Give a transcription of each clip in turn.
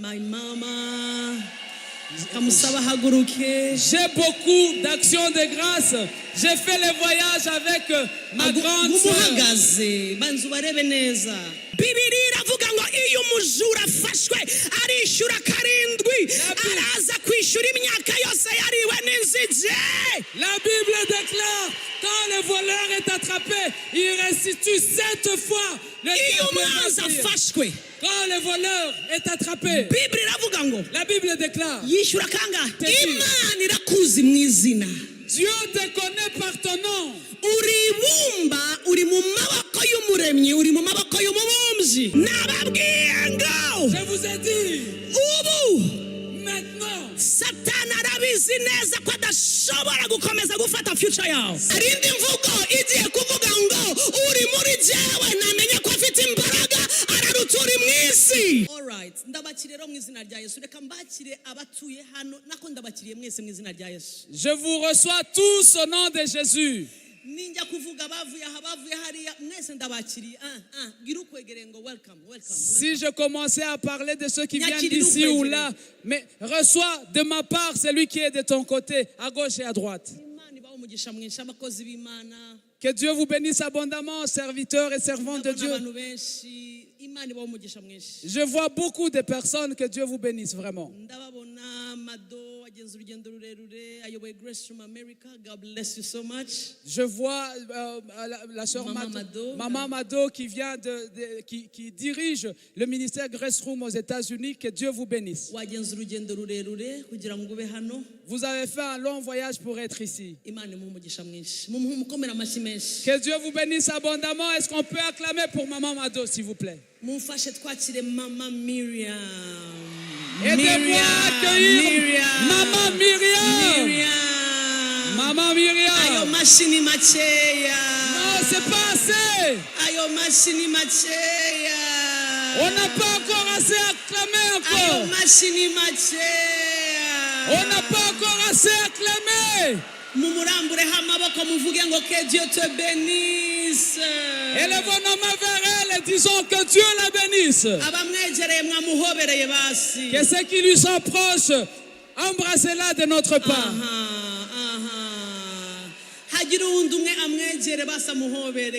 my mama. J'ai beaucoup d'actions de grâce. J'ai fait le voyage avec ma grande sœur. Bibiri iravuga ngo iyo umujura afashwe arishura karindwi araza kwishura imyaka yose yariwe n'inzige. La Bible déclare quand le voleur est attrapé, il restitue 7 fois le afashwe. Quand le voleur est attrapé, la Bible déclare Dieu te connaît par ton nom. Je vous ai dit maintenant Satani arabizi neza ko adashobora gukomeza gufata future yawe. Arindi mvugo igiye kuvuga ngo uri muri jewe namenye ko afite imbaraga ararutura mwisi. All right, ndabakire rero mu izina rya Yesu. Reka mbakire abatuye hano nako ndabakiriye mwese mu izina rya Yesu. Je vous reçois tous au nom de Jésus. Ninja kuvuga bavuye hariya mwese ndabakiriye. Gira ukwegere ngo welcome. Si je commençais à parler de ceux qui viennent d'ici ou là, mais reçois de ma part celui qui est de ton côté, à gauche et à droite. Que Dieu vous bénisse abondamment, serviteurs et servantes de Dieu. Je vois beaucoup de personnes, que Dieu vous bénisse vraiment. Je vois la sœur Maman Mado qui vient qui dirige le ministère Grace Room aux États-Unis. Que Dieu vous bénisse. Vous avez fait un long voyage pour être ici. Que Dieu vous bénisse abondamment. Est-ce qu'on peut acclamer pour Maman Mado, s'il vous plaît? Maman Myriam. Aidez-moi à accueillir Maman Myriam. Maman Myriam. Ayo mashini macheya. Non, c'est pas assez. Ayo mashini macheya. On n'a pas encore assez acclamé encore. Ayo mashini macheya. On n'a pas encore assez acclamé. Mumurambure hamaboko muvuge ngo que Dieu te bénisse. Élevons nos mains vers elle et disons que Dieu la bénisse. Abamwegereye mwamuhobereye basi. Que ceux qui lui sont proches, embrassez-la de notre part.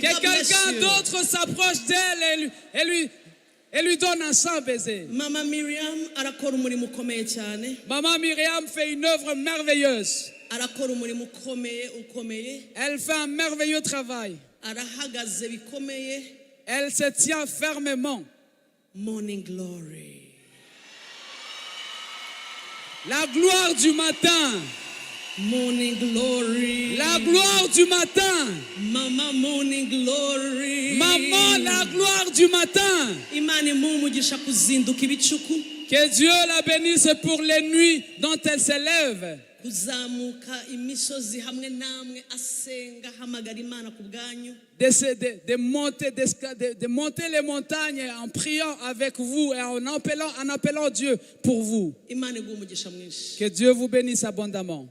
Que quelqu'un d'autre s'approche d'elle et lui donne un sang baiser. Maman Myriam fait une œuvre merveilleuse. Elle fait un merveilleux travail. Elle se tient fermement. Morning glory. La gloire du matin. Morning glory. La gloire du matin. Mama morning glory. Maman, la gloire du matin. Que Dieu la bénisse pour les nuits dont elle s'élève. De monter les montagnes en priant avec vous et en appelant Dieu pour vous. Que Dieu vous bénisse abondamment.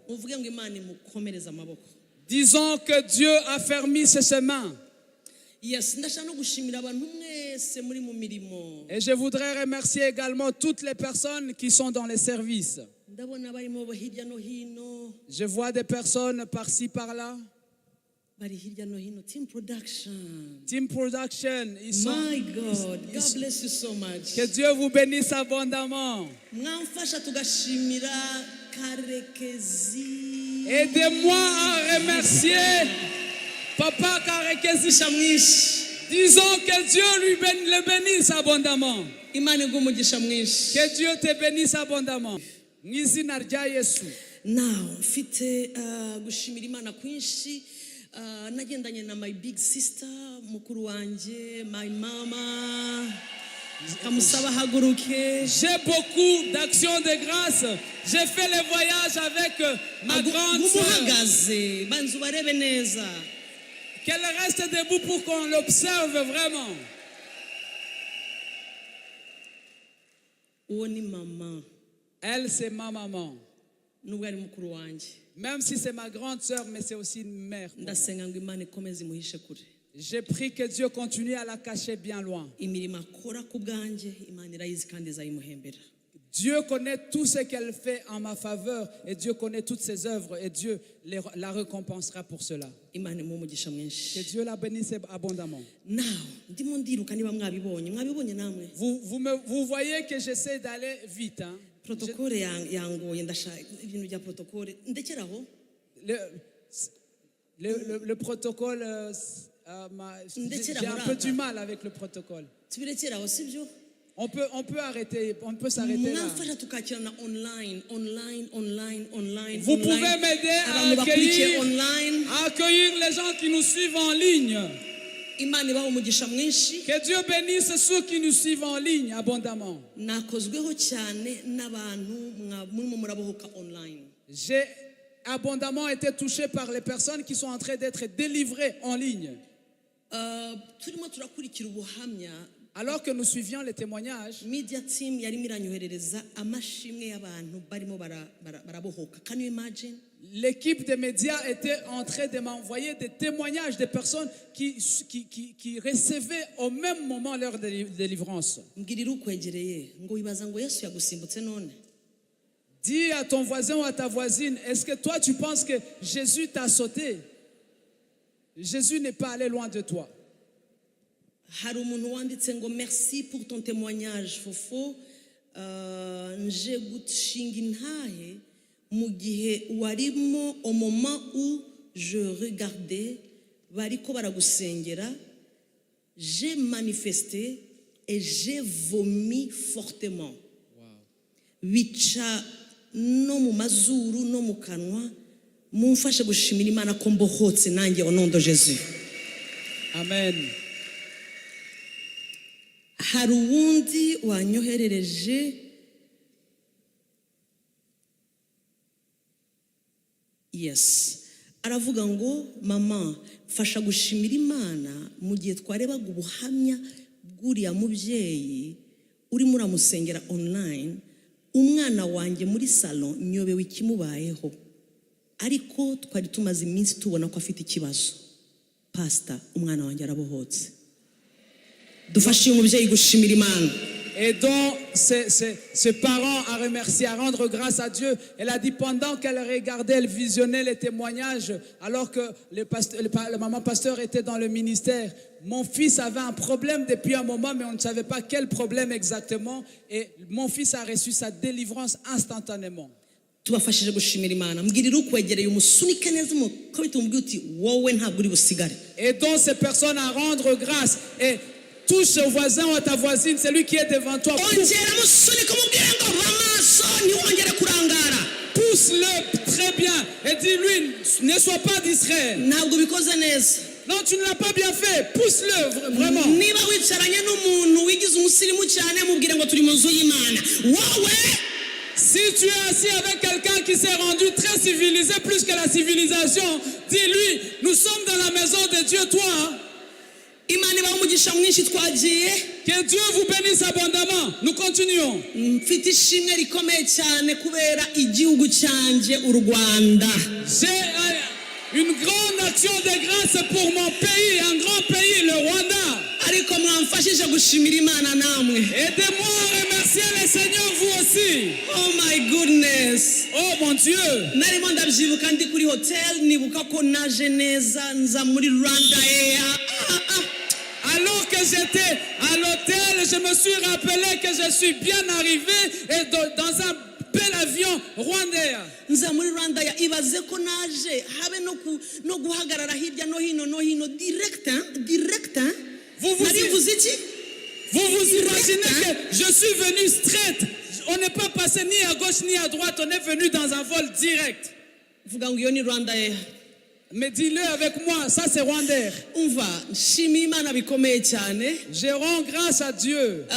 Disons que Dieu a fermé ses mains. Et je voudrais remercier également toutes les personnes qui sont dans les services. Je vois des personnes par-ci, par-là. Team Production. My God, God bless you so much. Que Dieu vous bénisse abondamment. Aidez-moi à remercier Papa Karekezi Shamish. Disons que Dieu le bénisse abondamment. Que Dieu te bénisse abondamment. Now, mfite gushimira Imana kwinshi nagendanye na my big sister mukuru wanje, my mama. J'ai beaucoup d'actions de grâce. J'ai fait le voyage avec ma grande sœur. Qu'elle reste debout pour qu'on l'observe vraiment. Elle, c'est ma maman. Même si c'est ma grande sœur, mais c'est aussi une mère. J'ai prié que Dieu continue à la cacher bien loin. Dieu connaît tout ce qu'elle fait en ma faveur et Dieu connaît toutes ses œuvres et Dieu la récompensera pour cela. Que Dieu la bénisse abondamment. Vous voyez que j'essaie d'aller vite. Hein? Le protocole, j'ai un peu du mal avec le protocole. On peut arrêter, on peut s'arrêter là. Vous pouvez m'aider à accueillir les gens qui nous suivent en ligne. Que Dieu bénisse ceux qui nous suivent en ligne abondamment. J'ai abondamment été touché par les personnes qui sont en train d'être délivrées en ligne. Alors que nous suivions les témoignages, l'équipe des médias était en train de m'envoyer des témoignages des personnes qui recevaient au même moment leur délivrance. Dis à ton voisin ou à ta voisine, est-ce que toi tu penses que Jésus t'a sauté? Jésus n'est pas allé loin de toi. Merci pour ton témoignage, Fofo. Nje gushinga intahe mu gihe warimo au moment où je regardais bariko baragusengera, j'ai manifesté et j'ai vomi fortement. Wica no mu mazuru no mu kanwa, mumfashe gushimira Imana ko mbohotse nanjye au nom de Jésus. Amen. Hari uwundi wanyoherereje aravuga ngo mama fasha gushimira Imana mu gihe twarebaga ubuhamya bw'uriya mubyeyi urimo uramusengera online, umwana wanjye muri salon nyobewe ikimubayeho, ariko twari tumaze iminsi tubona ko afite ikibazo. Pastor, umwana wanjye arabohotse. Et donc, ce parent a remercié, à rendre grâce à Dieu. Elle a dit, pendant qu'elle regardait, elle visionnait les témoignages, alors que le maman pasteur était dans le ministère. Mon fils avait un problème depuis un moment, mais on ne savait pas quel problème exactement. Et mon fils a reçu sa délivrance instantanément. Tubafashije gushimira Imana, mbwirira ukwegereye umusunike neza umukubita umubwira uti wowe ntabwo uri busigare. Et donc ces personnes à rendre grâce et touche au voisin ou à ta voisine, celui qui est devant toi. Pousse-le très bien et dis-lui, ne sois pas distrait. Non, tu ne l'as pas bien fait. Pousse-le vraiment. Si tu es assis avec quelqu'un qui s'est rendu très civilisé, plus que la civilisation, dis-lui, nous sommes dans la maison de Dieu, toi. Que Dieu vous bénisse abondamment. Nous continuons. J'ai une grande action de grâce pour mon pays, un grand pays, le Rwanda. Aidez-moi à remercier le Seigneur, vous aussi. Oh my goodness. Oh mon Dieu. Alors que j'étais à l'hôtel, je me suis rappelé que je suis bien arrivé et dans un bel avion rwandais. Vous vous imaginez que je suis venu straight. On n'est pas passé ni à gauche ni à droite, on est venu dans un vol direct. Mais dis-le avec moi, ça c'est rwandais. Je rends grâce à Dieu.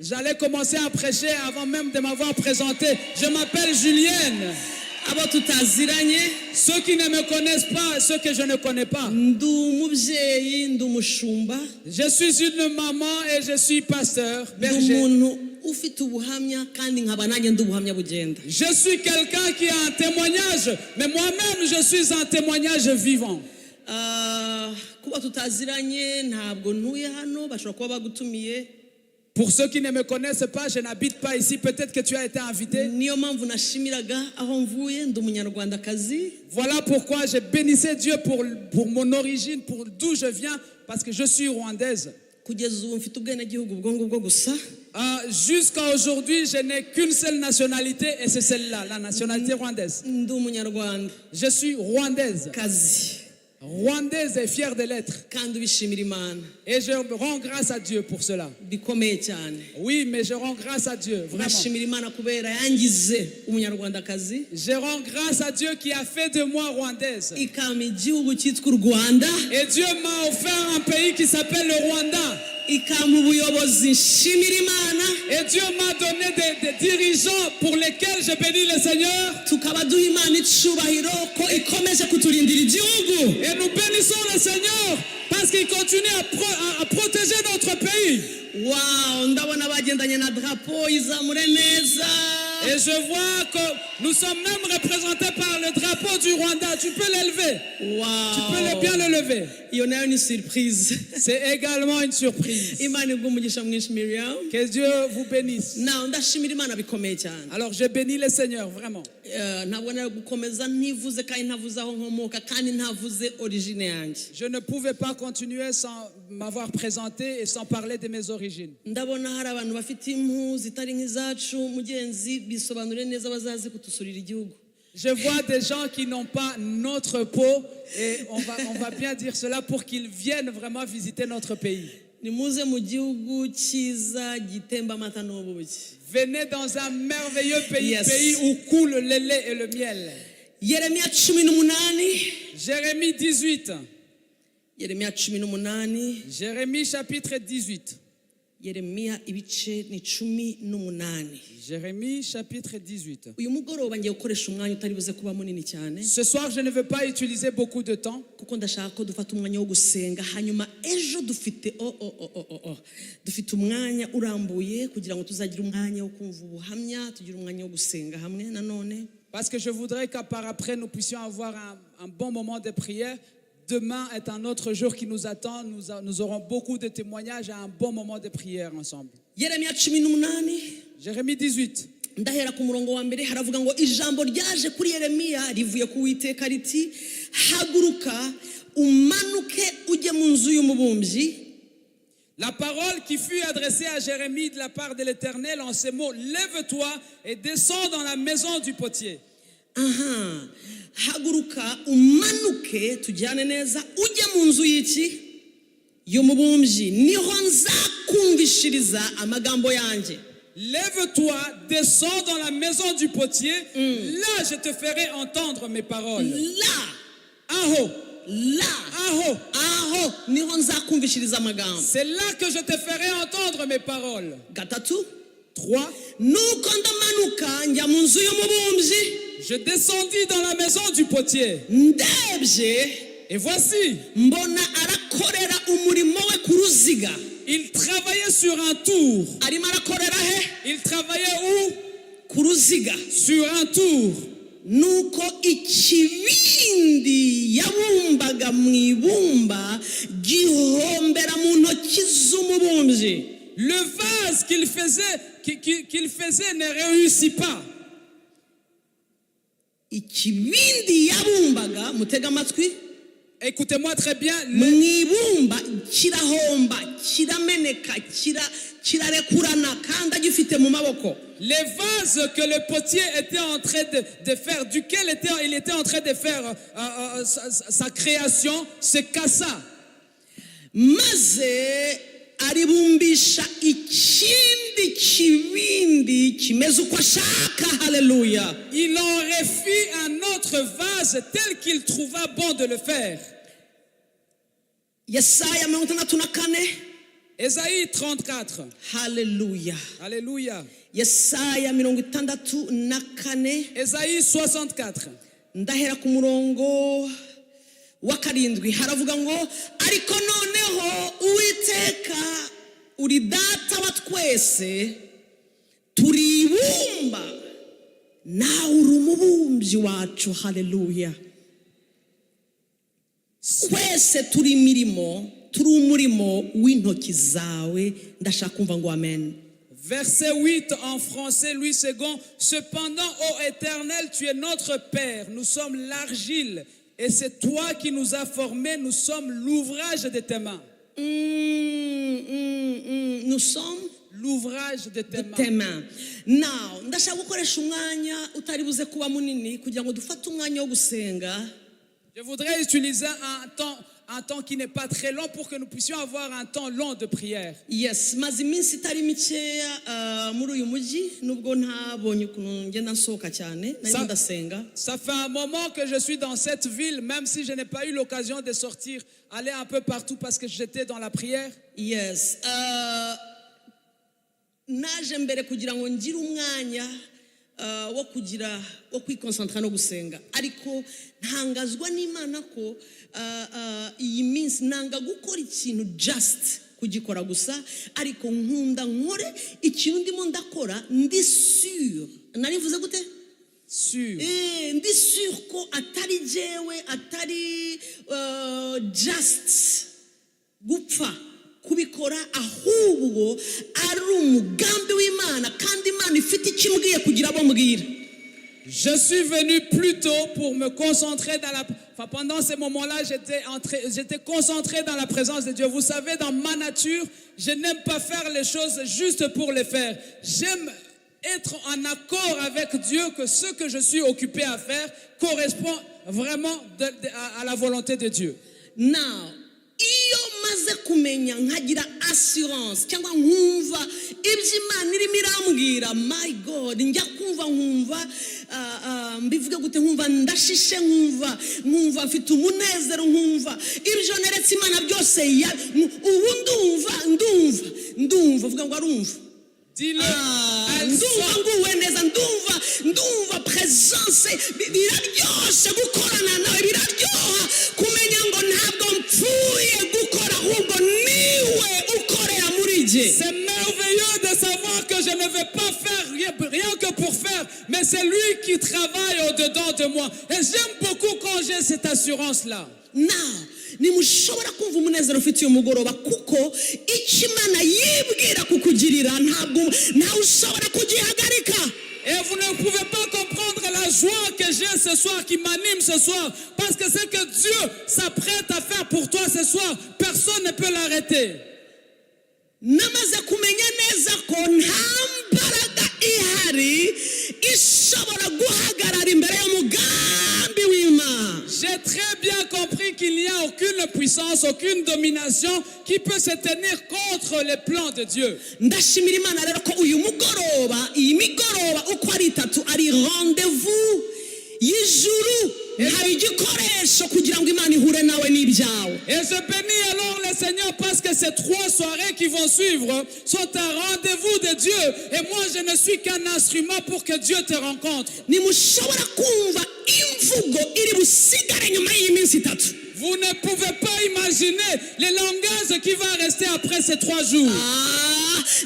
J'allais commencer à prêcher avant même de m'avoir présenté. Je m'appelle Julienne. Ceux qui ne me connaissent pas, ceux que je ne connais pas. Je suis une maman et je suis pasteur, berger. Je suis quelqu'un qui a un témoignage, mais moi-même je suis un témoignage vivant. Pour ceux qui ne me connaissent pas, je n'habite pas ici. Peut-être que tu as été invité. niyo mpamvu nashimiraga aho mvuye ndi umunyarwandakazi. Voilà pourquoi je bénissais Dieu pour mon origine, pour d'où je viens, parce que je suis rwandaise. Kugeza ubu mfite ubwenegihugu ubwo ngubwo gusa. Jusqu'à aujourd'hui, je n'ai qu'une seule nationalité et c'est celle-là, la nationalité rwandaise. Ndi umunyarwanda. Je suis rwandaise. Kazi. Rwandaise et fière de l'être. Kandi ubishimira Imana. Et je rends grâce à Dieu pour cela. Bikomeye cyane. Oui, mais je rends grâce à Dieu, vraiment. Nashimira Imana kubera yangize umunyarwandakazi. Je rends grâce à Dieu qui a fait de moi rwandaise. Ikampa igihugu cyitwa u Rwanda. Et Dieu m'a offert un pays qui s'appelle le Rwanda. Ikampa ubuyobozi nshimira Imana. Et Dieu m'a donné des dirigeants pour lesquels je bénis le Seigneur. Tukaba duha Imana icubahiro ko ikomeje kuturindira igihugu. Et nous bénissons le Seigneur parce qu'il continue à protéger notre pays. Wow, ndabona bagendanye na drapeau izamure neza. Et je vois que nous sommes même représentés par le drapeau du Rwanda. Tu peux l'élever. Wow. Tu peux bien le lever. Iyo nayo ni surprise. C'est également une surprise. Imana igumugisha mwinshi Miriam. Que Dieu vous bénisse. Now ndashimira Imana bikomeye cyane. Alors je bénis le Seigneur vraiment. Ntabona gukomeza ntivuze kandi ntavuze aho nkomoka kandi ntavuze origine yanjye. Je ne pouvais pas continuer sans m'avoir présenté et sans parler de mes origines. Ndabona hari abantu bafite impu zitari nk'izacu mugenzi bisobanure neza bazaze kutusurira igihugu. Je vois des gens qui n'ont pas notre peau et on va bien dire cela pour qu'ils viennent vraiment visiter notre pays. Nimuze mu gihugu cyiza gitemba amata n'ubuki. Venez dans un merveilleux pays, Yes. pays où coule le lait et le miel. Yeremiya 18. Jérémie 18. Yeremiya 18. Jérémie chapitre 18. Yeremiya ibice ni 18. Jérémie chapitre 18. Uyu mugoroba ngiye gukoresha umwanya utari buze kuba munini cyane. Ce soir, je ne veux pas utiliser beaucoup de temps. Kuko ndashaka ko dufata umwanya wo gusenga hanyuma ejo dufite dufite umwanya urambuye kugira ngo tuzagira umwanya wo kumva ubuhamya, tugira umwanya wo gusenga hamwe nanone. Parce que je voudrais qu'à part après, nous puissions avoir un bon moment de prière. Demain est un autre jour qui nous attend. Nous aurons beaucoup de témoignages et un bon moment de prière ensemble. Yeremiya 18. Jérémie 18. Ndahera ku murongo wa mbere haravuga ngo ijambo ryaje kuri Yeremiya rivuye ku Uwiteka riti haguruka umanuke ujye mu nzu y'umubumbyi. La parole qui fut adressée à Jérémie de la part de l'Éternel en ces mots: lève-toi et descends dans la maison du potier. Haguruka umanuke tujyane neza ujye mu nzu y'iki y'umubumbyi niho nzakumvishiriza amagambo yanjye. Lève-toi, descends dans la maison du potier. Là, je te ferai entendre mes paroles. Aho. Aho niho nzakumvishiriza amagambo. C'est là que je te ferai entendre mes paroles. Gatatu. 3. Nuko ndamanuka njya mu nzu y'umubumbyi. Je descendis dans la maison du potier. Ndebye. Et voici. Mbona arakorera umurimo we ku ruziga. Il travaillait sur un tour. Arimo arakorera he? Il travaillait où? Ku ruziga. Sur un tour. Nuko ikibindi yabumbaga mu ibumba gihombera mu ntoki z'umubumbyi. Le vase qu'il faisait ne réussit pas. Ikibindi yabumbaga mutega amatwi. Écoutez-moi très bien. Mwibumba kirahomba kirameneka kirarekurana kandi agifite mu maboko. Les vases que le potier était en train de faire, duquel il était en train de faire sa création, se cassa. Maze aribumbisha ikindi kibindi kimeze uko ashaka. Haleluya. Il en refit un autre vase tel qu'il trouva bon de le faire. Yesaya 64. Ésaïe 34. Haleluya. Alléluia. Yesaya 64. Ésaïe 64. Ndahera ku murongo wa 7 haravuga ngo ariko noneho Uwiteka uri data wa twese turi ibumba nawe uri umubumbyi wacu. Haleluya. Twese turi imirimo turi umurimo w'intoki zawe ndashaka kumva ngo amen. Verset 8 en français, Louis II. Cependant, ô Éternel, tu es notre Père. Nous sommes l'argile. Et c'est toi qui nous as formés. Nous sommes l'ouvrage de tes mains. Nous sommes l'ouvrage de tes mains. Now, ndashaka gukoresha umwanya utari buze kuba munini kugira ngo dufate umwanya wo gusenga. Je voudrais utiliser un temps qui n'est pas très long pour que nous puissions avoir un temps long de prière. Yes, maze iminsi itari mikeya muri uyu mujyi nubwo ntabonye ukuntu ngenda nsohoka cyane nari ndasenga. Ça fait un moment que je suis dans cette ville, même si je n'ai pas eu l'occasion de sortir, aller un peu partout parce que j'étais dans la prière. Yes, naje mbere kugira ngo ngire umwanya wo kwikonsantra no gusenga, ariko ntangazwa n'Imana ko iyi minsi nanga gukora ikintu just kugikora gusa, ariko nkunda nkore ikintu ndimo ndakora ndi sûr. Nari mvuze gute? Sûr. Ndi sûr ko atari jewe, atari just gupfa kubikora, ahubwo ari umugambi w'Imana kandi Imana ifite ikimbwiye kugira abo mbwira. Je suis venu plutôt pour me concentrer pendant ces moments-là, j'étais concentré dans la présence de Dieu. Vous savez, dans ma nature, je n'aime pas faire les choses juste pour les faire. J'aime être en accord avec Dieu, que ce que je suis occupé à faire correspond vraiment à la volonté de Dieu. Now, iyo maze kumenya nkagira assurance cyangwa nkumva ibyo Imana irimo irambwira, my God, njya kumva nkumva mbivuge gute, nkumva ndashishe, nkumva mfite umunezero, nkumva ibyo neretse Imana byose ubu ndumva vuga ngo arumva. Ndumva nguwe neza, ndumva presence, biraryoshe gukorana nawe, biraryoha kumenya ngo ntabwo mpfuye gukora, ahubwo niwe ukorera muri jye. C'est merveilleux de savoir que je ne vais pas faire rien que pour faire, mais c'est lui qui travaille au-dedans de moi. Et j'aime beaucoup quand j'ai cette assurance-là. Nimushobora kumva umunezero ufite uyu mugoroba, kuko icyo Imana yibwira kukugirira ntawe ushobora kugihagarika. Et vous ne pouvez pas comprendre la joie que j'ai ce soir, qui m'anime ce soir, parce que ce que Dieu s'apprête à faire pour toi ce soir, personne ne peut l'arrêter. Namaze kumenya neza ko nta mbaraga ihari ishobora guhagarara imbere y'umugambi w'Imana. J'ai très bien compris qu'il n'y a aucune puissance, aucune domination qui peut se tenir contre les plans de Dieu. Ndashimira Imana rero ko uyu mugoroba, iyi migoroba uko ari itatu, ari rendez-vous y'ijuru, hari igikoresho kugira ngo Imana ihure nawe n'ibyawe. Et je bénis alors le Seigneur parce que ces 3 soirées qui vont suivre sont un rendez-vous de Dieu. Et moi, je ne suis qu'un instrument pour que Dieu te rencontre. Nimushobora kumva imvugo iri busigare nyuma y'iminsi itatu. Vous ne pouvez pas imaginer les langages qui va rester après ces 3 jours.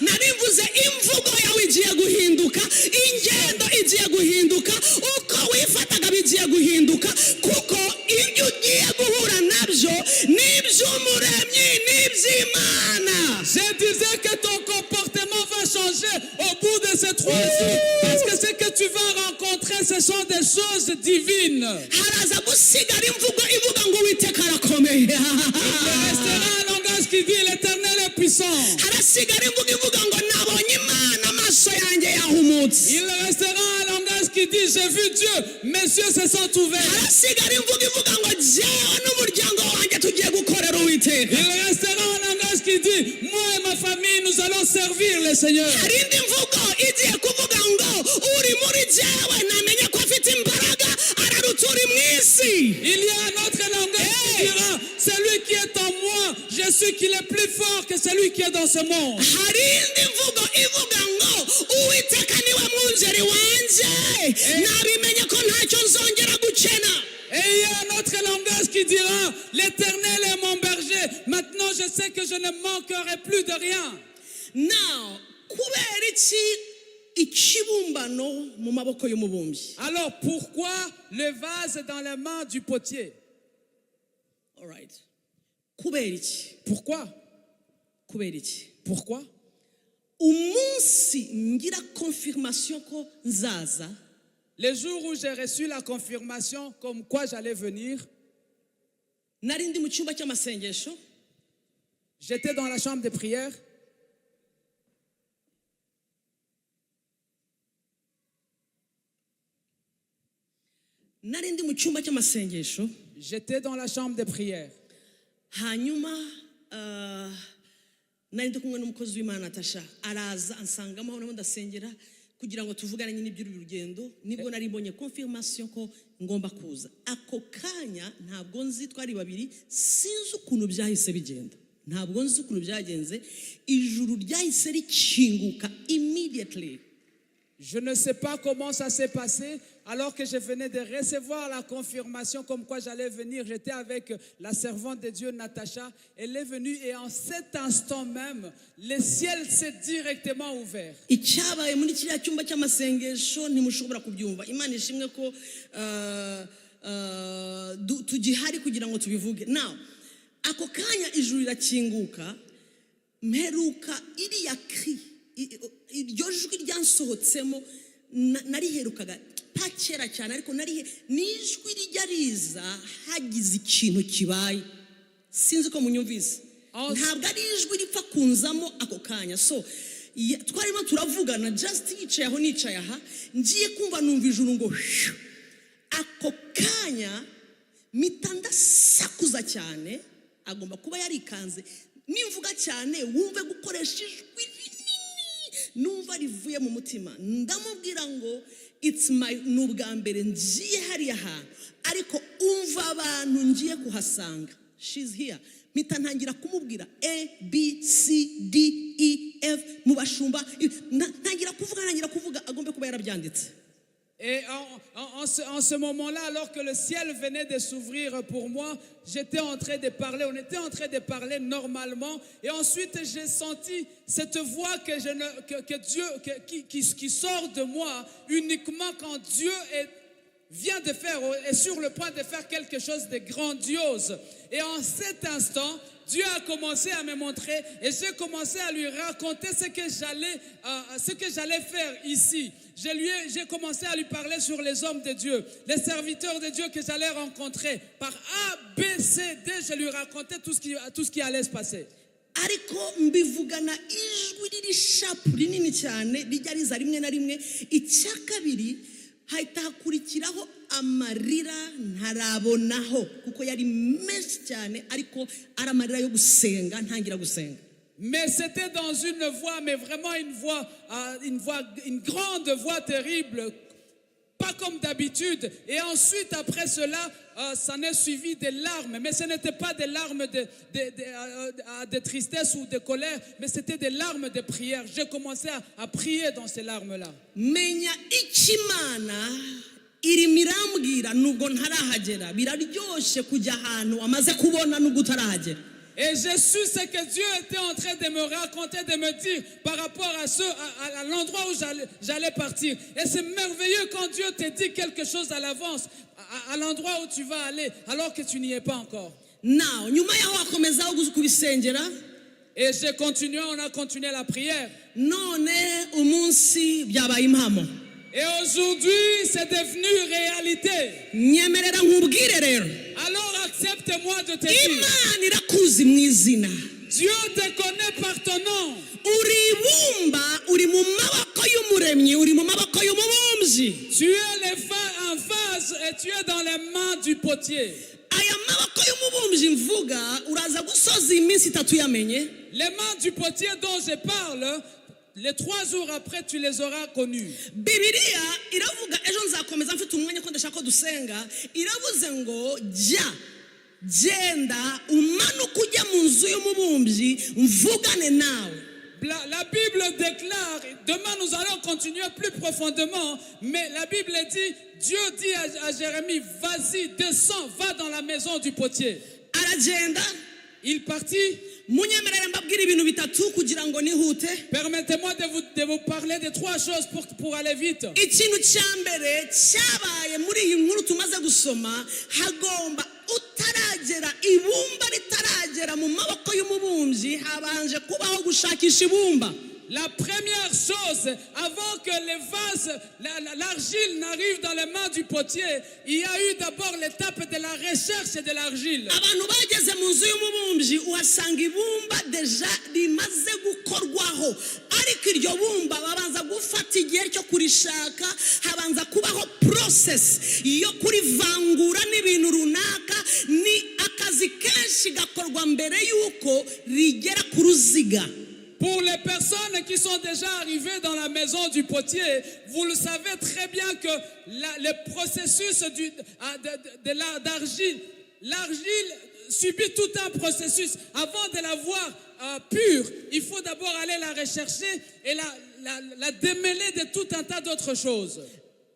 Narivuze imvugo yawe igiye guhinduka, ingendo igiye guhinduka, uko wifataga bigiye guhinduka, kuko ibyo ugiye guhura nabyo n'iby'Umuremyi n'iby'Imana. Je disais que ton comportement va changer au bout de ces 3 jours, parce que ce que tu vas rencontrer, ce sont des choses divines. Haraza gusigara imvugo ivuga ngo Uwiteka arakomeye. Il restera un langage qui dit l'Éternel est puissant. Harasigara imvugo ivuga ngo nabonye Imana, amaso yanjye yahumutse. Il restera un langage qui dit j'ai vu Dieu, mes yeux se sont ouverts. Harasigara imvugo ivuga ngo jyewe n'umuryango wanjye tugiye gukorera Uwiteka. Il restera un langage qui dit moi et ma famille nous allons servir le Seigneur. Hari indi mvugo igiye kuvuga ngo uri muri jyewe namenye ko afite imbaraga araruta uri mu isi. Il y a un autre langage qui dira celui qui est en moi, je suis qu'il est plus fort que celui qui est dans ce monde. Hari indi mvugo ivuga ngo Uwiteka niwe mwungeri wanje, nabimenye ko ntacyo nzongera gukena. Et il y a un autre langage qui dira l'Éternel est mon berger, maintenant je sais que je ne manquerai plus de rien. Now, kubera iki ikibumbano mu maboko y'umubumbyi? Alors pourquoi le vase dans les mains du potier? All right. kubera iki Pourquoi? kubera iki Pourquoi? umunsi ngira confirmation ko nzaza Les jours où j'ai reçu la confirmation comme quoi j'allais venir, nari ndi mu cyumba cy'amasengesho j'étais dans la chambre de prière. nari ndi mu cyumba cy'amasengesho J'étais dans la chambre de prière. hanyuma nari ndi kumwe n'umukozi w'Imana Natasha araza ansangamo aho ndasengera kugira ngo tuvugane nyine iby'uru rugendo nibwo nari mbonye confirmation ko ngomba kuza ako kanya ntabwo nzi twari babiri sinzi ukuntu byahise bigenda ntabwo nzi ukuntu byagenze ijuru ryahise rikinguka immediately. Je ne sais pas comment ça s'est passé. Alors que je venais de recevoir la confirmation comme quoi j'allais venir, j'étais avec la servante de Dieu, Natacha. Elle est venue et en cet instant même, le ciel s'est directement ouvert. Icyabaye muri kiriya cyumba cy'amasengesho ntimushobora kubyumva. Imana ishimwe ko tugihari kugira ngo tubivuge. Now, ako kanya ijuru rirakinguka, mperuka iriya kri, iryo jwi ryansohotsemo nariherukaga pakera cyane ariko nijwi rijya riza hagize ikintu kibaye sinzi ko munyumvise ntabwo ari ijwi ripfa kunzamo ako kanya so twarimo turavugana just yicaye aho nicaye aha ngiye kumva numva ijuru ngo ako kanya mitanda sakuza cyane agomba kuba yarikanze nimvuga cyane wumve gukoresha ijwi numva rivuye mu mutima ndamubwira ngo it's my nubwa mbere ngiye hariya hantu ariko umva abantu ngiye kuhasanga she's here mpita ntangira kumubwira A B C D E F mu bashumba ntangira kuvuga agombe kuba yarabyanditse. Et en ce moment-là, alors que le ciel venait de s'ouvrir pour moi, j'étais en train de parler, on était en train de parler normalement. Et ensuite, j'ai senti cette voix que Dieu, qui sort de moi uniquement quand Dieu est sur le point de faire quelque chose de grandiose. Et en cet instant, Dieu a commencé à me montrer et j'ai commencé à lui raconter ce que j'allais faire ici. J'ai commencé à lui parler sur les hommes de Dieu, les serviteurs de Dieu que j'allais rencontrer. Par A, B, C, D, je lui racontais tout ce qui allait se passer. Ariko mbivugana ijwi riri sharp rinini cyane rijya riza rimwe na rimwe icyakabiri hahita hakurikiraho amarira ntarabonaho kuko yari menshi cyane ariko ari amarira yo gusenga ntangira gusenga. Mais c'était dans une voix, mais vraiment une grande voix terrible, pas comme d'habitude. Et ensuite, après cela, ça n'est suivi des larmes. Mais ce n'était pas des larmes de tristesse ou de colère, mais c'était des larmes de prière. J'ai commencé à prier dans ces larmes-là. Menya ikimana iri mirambwira nubwo ntarahagera biraryoshe kujya ahantu amaze kubona nubwo utarahagera. Et j'ai su ce que Dieu était en train de me raconter, de me dire par rapport à l'endroit où j'allais partir. Et c'est merveilleux quand Dieu te dit quelque chose à l'avance, à l'endroit où tu vas aller, alors que tu n'y es pas encore. Now, nyuma yaho akomezaho kubisengera. Et on a continué la prière. None umunsi byabaye impamo. Et aujourd'hui, c'est devenu réalité. Nyemerera nkubwire rero. Alors accepte-moi de te dire. Imana irakuzi mu izina. Dieu te connaît par ton nom. Uribumba uri mu maboko y'umuremyi uri mu maboko y'umubumbyi. Tu es en phase et tu es dans les mains du potier. Aya maboko y'umubumbyi mvuga uraza gusoza iminsi 3 yamenye. Les mains du potier dont je parle, les 3 jours après, tu les auras connus. Bibiliya iravuga ejo nzakomeza mfite umwanya ko ndashaka ko dusenga iravuze ngo genda umanuka ujya mu nzu y'umubumbyi mvugane nawe. La Bible déclare, demain nous allons continuer plus profondément, mais la Bible dit, Dieu dit à Jérémie, vas-y, descends, va dans la maison du potier. Aragenda, il partit. munyemerere mbabwire ibintu bitatu kugira ngo nihute. Permettez-moi de vous parler de 3 choses pour aller vite. Ikintu cya mbere cyabaye muri iyi nkuru tumaze gusoma, hagomba utaragera ibumba ritaragera mu maboko y'umubumbyi habanje kubaho gushakisha ibumba. La première chose, avant que les vases, l'argile n'arrive dans les mains du potier, il y a eu d'abord l'étape de la recherche de l'argile. Abantu bageze mu nzu y'umubumbyi uhasanga ibumba deja rimaze gukorwaho, ariko iryo bumba babanza gufata igihe cyo kurishaka, habanza kubaho process yo kurivangura n'ibintu runaka. Ni akazi kenshi gakorwa mbere y'uko rigera ku ruziga. Pour les personnes qui sont déjà arrivées dans la maison du potier, vous le savez très bien que le processus d'argile, l'argile subit tout un processus. Avant de la voir pure, il faut d'abord aller la rechercher et la démêler de tout un tas d'autres choses.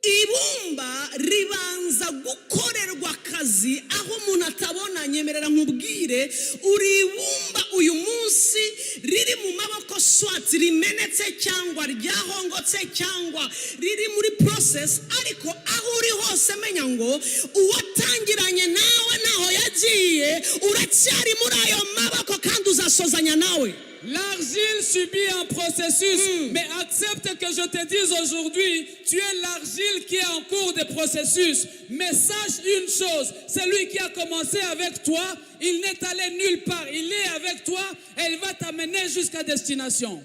Ibumba ribanza gukorerwa akazi aho umuntu atabona. Nyemerera nkubwire, uri ibumba uyu munsi riri mu maboko swati rimenetse cyangwa ryahongotse cyangwa riri muri process, ariko aho uri hose menya ngo uwatangiranye nawe naho yagiye uracyari muri ayo maboko kandi uzasozanya nawe. L'argile subit un processus, mais accepte que je te dise aujourd'hui, tu es l'argile qui est en cours de processus. Mais sache une chose, celui qui a commencé avec toi, il n'est allé nulle part. Il est avec toi et il va t'amener jusqu'à destination.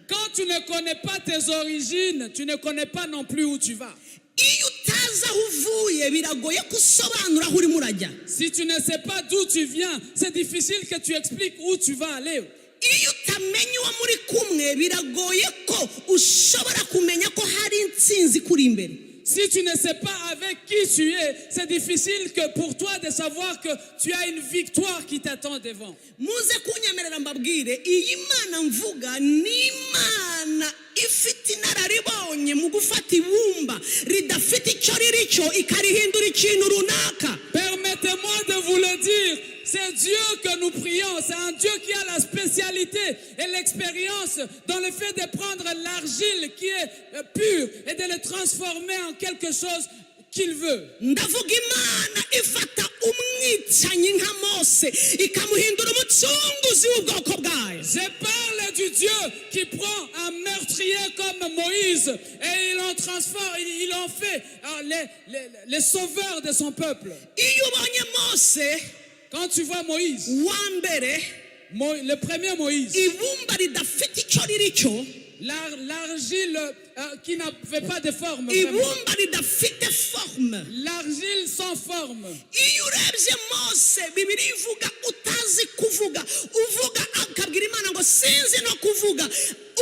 Quand tu ne connais pas tes origines, tu ne connais pas non plus où tu vas. Si tu ne sais pas d'où tu viens, c'est difficile que tu expliques où tu vas aller. Si tu ne sais pas avec qui tu es, c'est difficile que pour toi de savoir que tu as une victoire qui t'attend devant. Ifite inararibonye mu gufata ibumba ridafite icyo ririco ikarihindura ikintu runaka. Permettez-moi de vous le dire, c'est Dieu que nous prions, c'est un Dieu qui a la spécialité et l'expérience dans le fait de prendre l'argile qui est pure et de le transformer en quelque chose qu'il veut. Ndavuga Imana ifata umwicanyi nka Mose ikamuhindura umucunguzi w'ubwoko bwayo. Je parle du Dieu qui prend un meurtrier comme Moïse et il en transforme, il en fait les sauveurs de son peuple. Iyo ubonye Mose, quand tu vois Moïse, le premier Moïse, ibumba ridafite icyo ririco, l'argile qui n'avait pas de forme. L'argile sans forme. Iyo urebye Mose, Bibiliya ivuga utazi kuvuga, uvuga akabwira Imana ngo sinzi no kuvuga,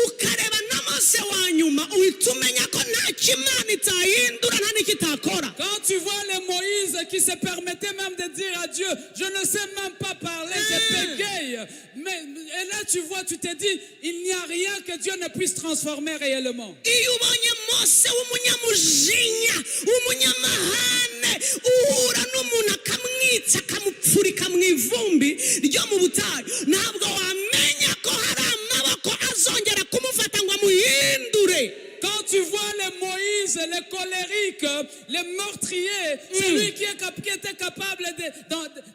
ukareba na Mose wa nyuma uhita umenya ko nta kimana itahindura nta n'ikitakora. Quand tu vois le Moïse qui se permettait même de dire à Dieu, je ne sais même pas parler, je bégaye. Et là tu vois, tu te dis, il n'y a rien que Dieu ne puisse transformer réellement. Iyo ubonye Mose w'umunyamujinya, w'umunyamahane, uhura n'umuntu akamwica akamupfurika mu ivumbi ryo mu butayu, ntabwo wamenya ko hari amaboko azongera kumufata ngo amuhindure. Quand tu vois le Moïse, le colérique, le meurtrier, celui qui était capable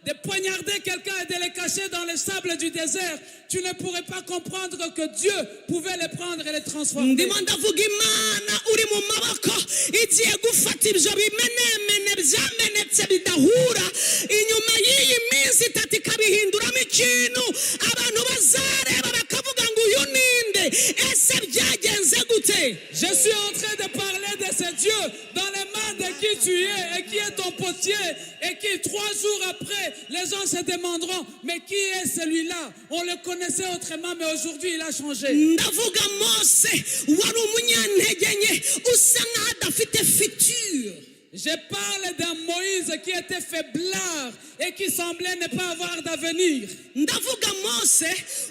de poignarder quelqu'un et de le cacher dans les sables du désert, tu ne pourrais pas comprendre que Dieu pouvait le prendre et le transformer. Ndimo ndavuga Imana uri mu maboko igiye gufata ibyo bimenemene byamenetse bidahura, inyuma y'iyi minsi itatu ikabihinduramo ikintu abantu bazareba bakavuga ngo uyu ninde, ese byagenze gute? Je suis en train de parler de ce Dieu dans les mains de qui tu es et qui est ton potier et qui 3 jours après, les gens se demanderont, mais qui est celui-là? On le connaissait autrement, mais aujourd'hui il a changé. Ndavuga Mose wari umunyantege nke usa nk'aho adafite futur. Je parle d'un Moïse qui était faiblard et qui semblait ne pas avoir d'avenir. ndavuga Mose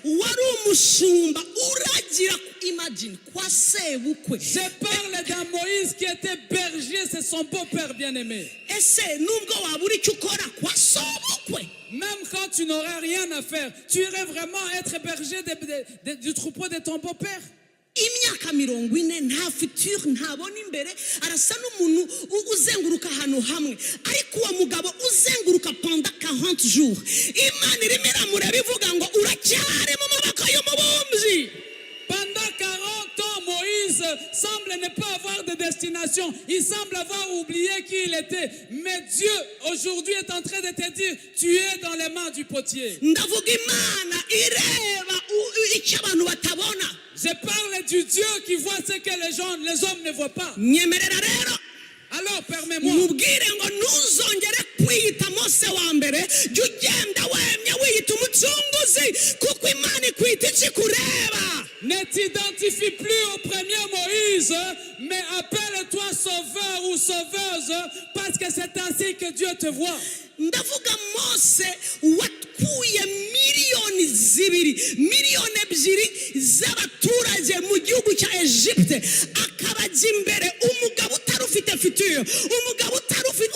wari umushumba uragira, imagine, kwa sebukwe. Je parle d'un Moïse qui était berger, c'est son beau-père bien-aimé. Ese nubwo wabura icyo ukora kwa sobukwe, Même quand tu n'aurais rien à faire, tu irais vraiment être berger du troupeau de ton beau-père. imyaka 40 nta future ntabona imbere, arasa n'umuntu uzenguruka ahantu hamwe, ariko uwo mugabo uzenguruka pendant 40 jours, Imana irimo iramureba ivuga ngo uracyari mu maboko y'umubumbyi. Pendant 40 ans, Moïse semble ne pas avoir de destination. Il semble avoir oublié qui il était. Mais Dieu, aujourd'hui, est en train de te dire, tu es dans les mains du potier. ndavuga Imana ireba icyo abantu batabona. Je parle du Dieu qui voit ce que les hommes ne voient pas. nyemerera rero Alors, permets-moi. mubwire ngo ntuzongere kwiyita Mose wa mbere, jya ugenda wemye wiyita umucunguzi, kuko Imana ikwita ikikureba. Ne t'identifie plus au premier Moïse, mais appelle-toi sauveur ou sauveuse, parce que c'est ainsi que Dieu te voit. ndavuga Mose wakuye miliyoni 2 z'abaturage mu gihugu cya Egypte, akabajya imbere, umugabo utari ufite future, umugabo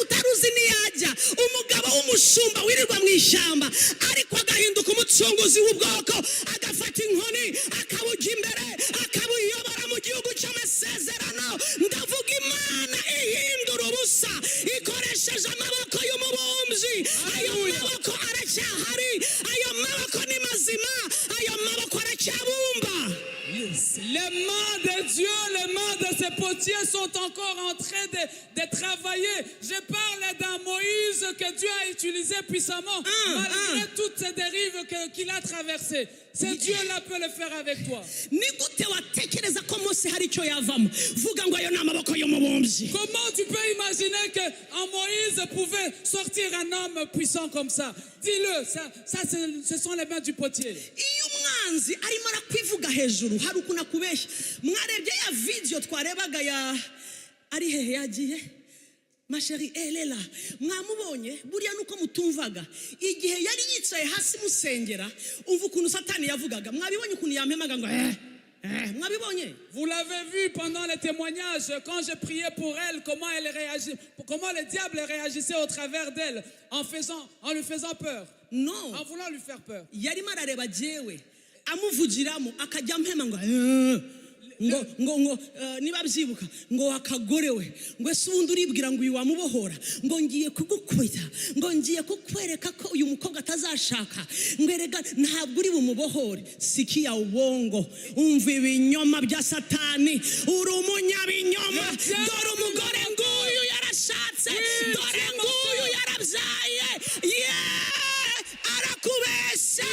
utaruzi niyajya, umugabo w'umushumba wirirwa mu ishyamba, ariko agahinduka umucunguzi w'ubwoko, agafata inkoni akabujya imbere, akabuyobora mu gihugu cy'amasezerano. ndavuga Imana ihindura ubusa ikoresheje amaboko y'umubumbyi. Ayo maboko aracyahari, ayo maboko ni mazima, ayo maboko aracyabumba. Les mains de Dieu, les mains de ces potiers sont encore en train de travailler. Je parle d'un Moïse que Dieu a utilisé puissamment, malgré toutes ces dérives qu'il a traversées. Ce Dieu-là peut le faire avec toi. ni gute watekereza ko Mose hari icyo yavamo? Vuga ngo ayo ni amaboko y'umubumbyi. Comment tu peux imaginer qu'un Moïse pouvait sortir un homme puissant comme ça? Dis-le, ce sont les mains du potier. iyo umwanzi arimo arakwivuga hejuru, hari ukuntu akubeshya. Mwarebye ya video twarebaga ya ari hehe yagiye masheri elela, mwamubonye? Buriya nuko mutumvaga igihe yari yicaye hasi musengera, umva ukuntu Satani yavugaga. Mwabibonye ukuntu yampemaga ngo mwabibonye? Vous l'avez vu pendant les témoignages, quand je priais pour elle, comment elle réagit, comment le diable réagissait au travers d'elle, en lui faisant peur, No, en voulant lui faire peur. yarimo arareba jewe amuvugiramo akajya ampema ngo niba byibuka ngo akagore we, ngo ese ubundi uribwira ngo uyu wamubohora, ngo ngiye kugukubita, ngo ngiye kukwereka ko uyu mukobwa atazashaka, ngo erega ntabwo uri bumubohore. Sikia ubongo, umva ibinyoma bya Satani, uri umunyabinyoma. Dore umugore nguyu yarashatse, dore nguyu yarabyaye, arakubeshya.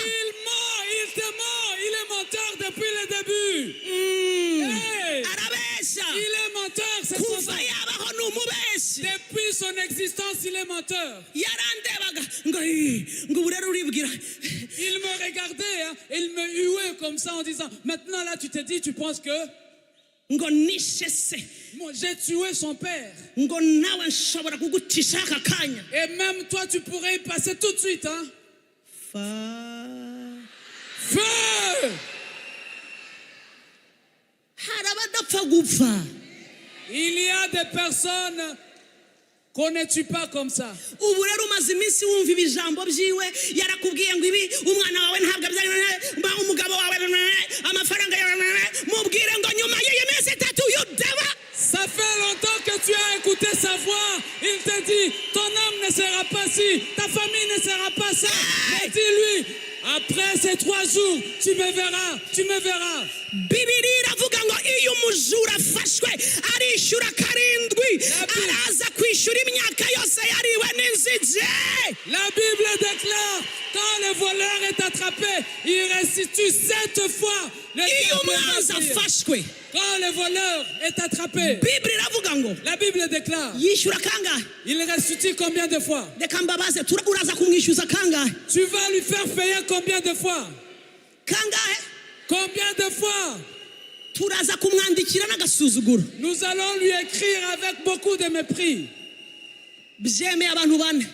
Il te ment, il est menteur depuis le début. Hey, arabeshya. il est menteur, c'est son kuva yabaho ni umubeshyi. Depuis son existence, il est menteur. yarandebaga ngo ubu rero uribwira. Il me regardait, hein, et il me huait comme ça en disant, maintenant là tu te dis, tu penses que ngo nishe se, moi j'ai tué son père. ngo nawe nshobora kugucisha aka kanya. Et même toi tu pourrais y passer tout de suite. Hein? Feu! hari abadapfa gupfa. Il y a des personnes qu'on ne tue pas comme ça. ubu rero umaze iminsi wumva ibijambo byiwe, yarakubwiye ngo ibi umwana wawe ntabwo abyara, umugabo wawe amafaranga yawe, mubwire ngo nyuma y'iyi minsi 3 yudeba. Ça fait longtemps que tu as écouté sa voix. Il te dit, ton âme ne sera pas ci, ta famille ne sera pas ça. Mais dis-lui, après ces 3 jours, tu me verras, tu me verras. Bibiri iravuga ngo iyo umujura afashwe arishyura 7, araza kwishyura imyaka yose yariwe n'inzige. La Bible déclare, quand le voleur est attrapé, il restitue 7 fois le iyo diable umwanzi vacille. afashwe, Quand le voleur est attrapé, Bibiri iravuga ngo la Bible déclare, yishyura kangahe? il restitue combien de fois? Reka mbabaze, uraza kumwishyuza kangahe? Tu vas lui faire payer combien de fois? Kangahe? Combien de fois? Turaza kumwandikira n'agasuzuguro. Nous allons lui écrire avec beaucoup de mépris. byemeye abantu bane,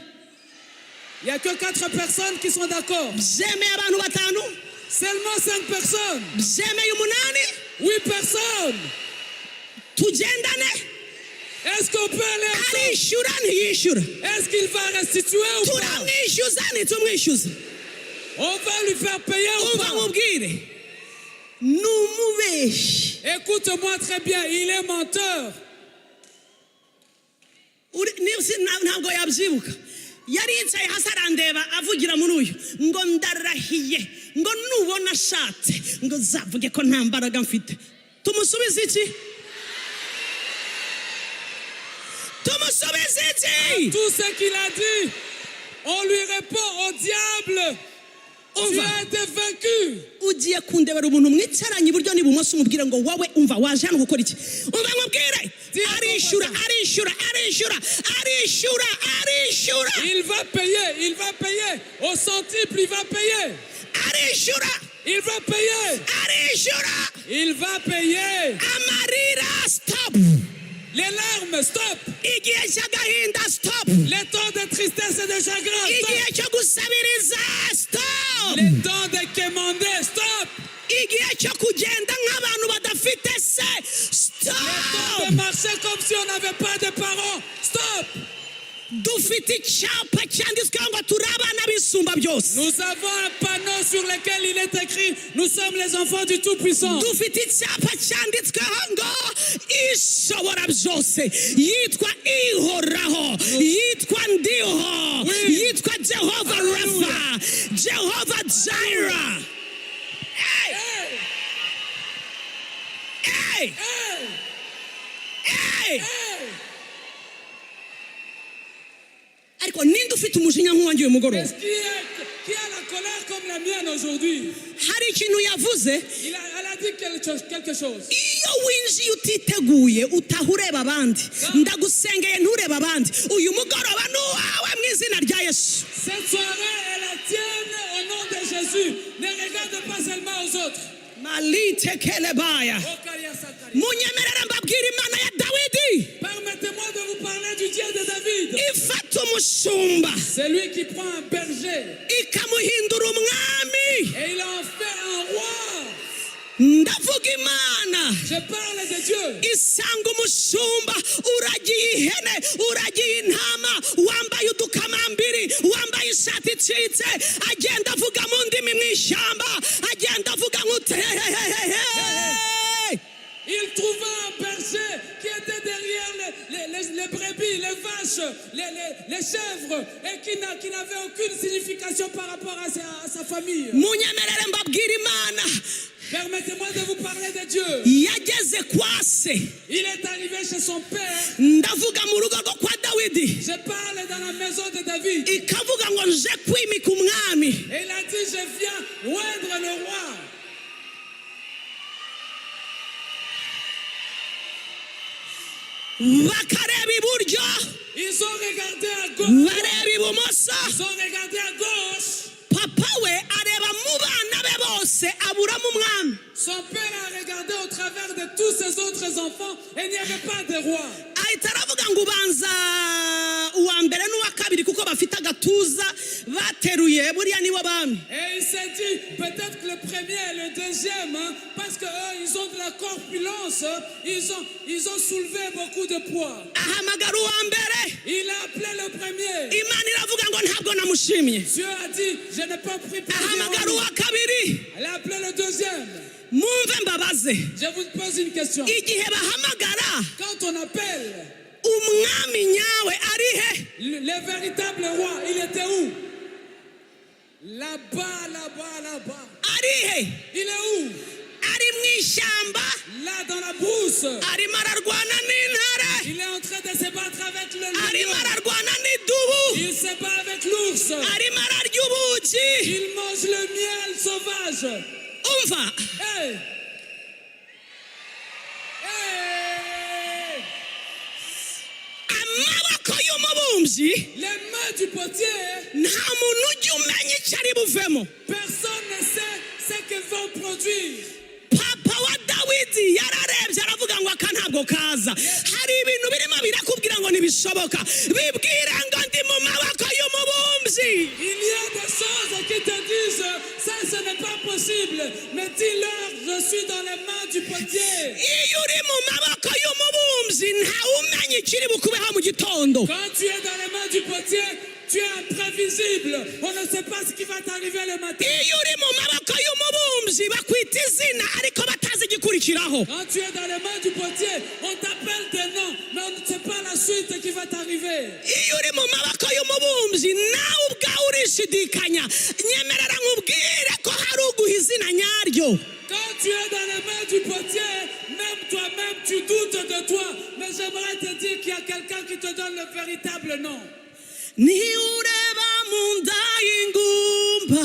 Il n'y a que 4 personnes qui sont d'accord. byemeye abantu batanu, Seulement 5 personnes. byemeye umunani. 8 personnes. Tugendane. Est-ce qu'on peut aller ensemble? Arishura ntiyishura, Est-ce qu'il va restituer ou pas? turamwishyuza ntitumwishyuza. On va lui faire payer ou Umva pas? mubwire, ni umubeshyi. Écoute-moi très bien, il est menteur. Ntabwo yabyibuka. Yari yicaye hasi arandeba avugira muri uyu ngo ndarahiye ngo nubona ashatse ngo zavuge ko nta mbaraga mfite. Tumusubize iki? Tumusubize iki? Tout ce qu'il a dit, on lui répond au diable. Tu as été vaincu. Ugiye kundebera umuntu mwicaranye iburyo n'ibumoso umubwire ngo wowe umva waje hano gukora iki? Umva nkubwire, arishura. Il va payer. Au centuple, il va payer. Arishura. Il va payer. Arishura. Il va payer. Amarira, stop. Les larmes, stop. Igihe cy'agahinda, stop. Les temps de tristesse et de chagrin, Igihe stop. cyo gusabiriza, stop. Les temps de quémander, stop. Igihe cyo kugenda nk'abantu badafite se, Les temps stop. de marcher comme si on n'avait pas de parents, stop. Dufite icyapa cyanditsweho ngo turi abana b'isumba byose. Nous avons un panneau sur lequel il est écrit, nous sommes les enfants du Tout-Puissant. Dufite icyapa cyanditsweho ngo ishobora byose, yitwa ihoraho, yitwa ndiho, yitwa Jehova Rafa, Jehova Jireh. Hey! Hey! Hey! Ariko ninde ufite umujinya nk'uwanjye uyu mugoroba? Est-ce qui a la colère comme la mienne aujourd'hui? Hari ikintu yavuze, Elle a dit quelque chose. iyo winjiye utiteguye utaha ureba abandi, ndagusengeye ntureba abandi, uyu mugoroba ni uwawe mu izina rya Yesu. Cette soirée est la tienne au nom de Jésus. Ne regarde pas seulement aux autres. Malite kelebaya. Munyemerere mbabwire Imana ya Dawidi. Permettez-moi de vous parler du Dieu de David. Ifata umushumba C'est lui qui prend un berger ikamuhindura umwami. et il en fait un roi. Ndavuga Imana Je parle de Dieu. isanga umushumba uragiye ihene, uragiye intama, wambaye udukamambiri, wambaye ishati icitse, agenda avuga mu ndimi mu ishyamba, agenda avuga nk'utehehehehe. Il trouva un berger qui était derrière les brebis, les vaches, les chèvres et qui n'avait aucune signification par rapport à sa famille. Munyemerere mbabwire Imana Permettez-moi de vous parler de Dieu. yageze kwa se. Il est arrivé chez son père. Ndavuga mu rugo rwo kwa Dawidi, Je parle dans la maison de David. ikavuga ngo nje kwimika umwami. Et il a dit, je viens oindre le roi. Bakareba iburyo, Ils ont regardé à gauche. bareba ibumoso. Ils ont regardé à gauche. Papa we areba mu bana be bose aburamo umwami. Son père a regardé au travers de tous ses autres enfants et il n'y avait pas de roi. Ahita aravuga ngo ubanza uwa mbere n'uwa kabiri kuko bafite agatuza bateruye buriya nibo bami. Et il s'est dit, peut-être que le premier et le deuxième, parce qu'eux, ils ont de la corpulence, ils ont soulevé beaucoup de poids. Ahamagara uwa mbere, Il a appelé le premier. Imana iravuga ngo ntabwo namushimiye. Dieu a dit, je n'ai pas pris plaisir en Ahamagara lui. uwa kabiri, Elle a appelé le deuxième. mwumve mbabaze. Je vous pose une question. Igihe bahamagara Quand on appelle umwami nyawe ari he? le véritable roi, il était où? Là-bas, là-bas, là-bas. Ari he? Il est où? Ari mu ishyamba, Là, dans la brousse. arimo ararwana n'intare, Il est en train de se battre avec le arimo lion. ararwana n'idubu, Il se bat avec l'ours. arimo ararya ubuki. Il mange le miel sauvage. Umva, Hey! Hey! amaboko y'umubumbyi Les mains du potier, nta muntu ujya umenya icyo ari buvemo. personne ne sait ce qu'ils vont produire. Papa wa Dawidi yararebye aravuga ngo aka ntabwo kaza. Hari ibintu birimo birakubwira ngo ntibishoboka. Bibwira ngo ndi mu maboko y'umubumbyi. Il y a des choses qui te disent, ça ce n'est pas possible. Mais dis-leur, je suis dans les mains du potier. Iyo uri mu maboko y'umubumbyi ntawe umenya ikiri bukubeho mu gitondo. Quand tu es dans les mains du potier, tu es imprévisible. On ne sait pas ce qui va t'arriver le matin. Iyo uri mu maboko y'umubumbyi bakwita izina ariko batazi igikurikiraho. Quand tu es dans les mains du potier, on t'appelle des noms, mais on ne sait pas la suite qui va t'arriver. Iyo uri mu maboko y'umubumbyi nawe ubwawe urishidikanya. Nyemerera nkubwire ko hari uguha izina nyaryo. Quand tu es dans les mains du potier, même toi-même tu doutes de toi. Mais j'aimerais te dire qu'il y a quelqu'un qui te donne le véritable nom. Niureba mu nda y'ingumba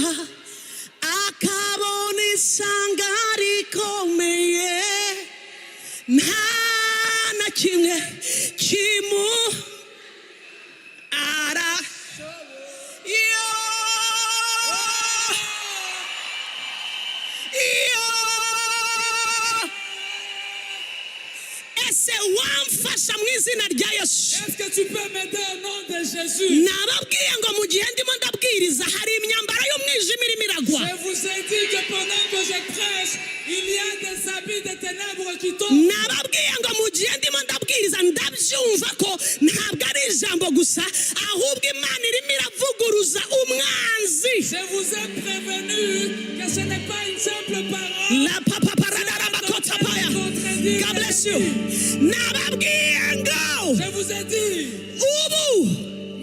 akabona isanga rikomeye nta na kimwe kimu ara yo ese wamfasha mu izina rya Yesu. Est-ce que tu peux m'aider au nom de Jésus? Nababwiye ngo mu gihe ndimo ndabwiriza hari imyambaro y'umwijima irimo iragwa. Je vous ai dit que pendant que je prêche, il y a des habits de ténèbres qui tombent. Nababwiye ngo mu gihe ndimo ndabwiriza ndabyumva ko ntabwo ari ijambo gusa ahubwo Imana irimo iravuguruza umwanzi. Je vous ai prévenu que ce n'est pas une simple parole. La papa paradara bakota paya. God bless you. Nababwiye ngo Je vous ai dit, ubu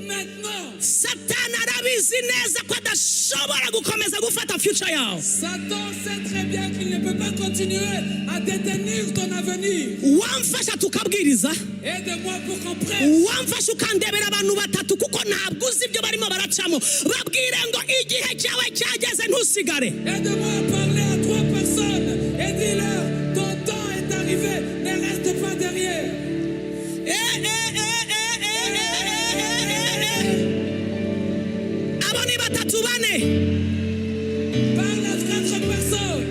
maintenant, Satani arabizi neza ko adashobora gukomeza gufata future yawe. Satan sait très bien qu'il ne peut pas continuer à détenir ton avenir. Wamfasha tukabwiriza. Aide-moi pour qu'on prenne. Wamfasha ukandebera abantu batatu kuko ntabwo uzi ibyo barimo baracamo. Babwire ngo igihe cyawe cyageze ntusigare. Aide-moi à parler à 3 personnes et dis-leur, ton temps est arrivé, ne reste pas derrière. Abo ni batatu bane. Parle à 4 personnes.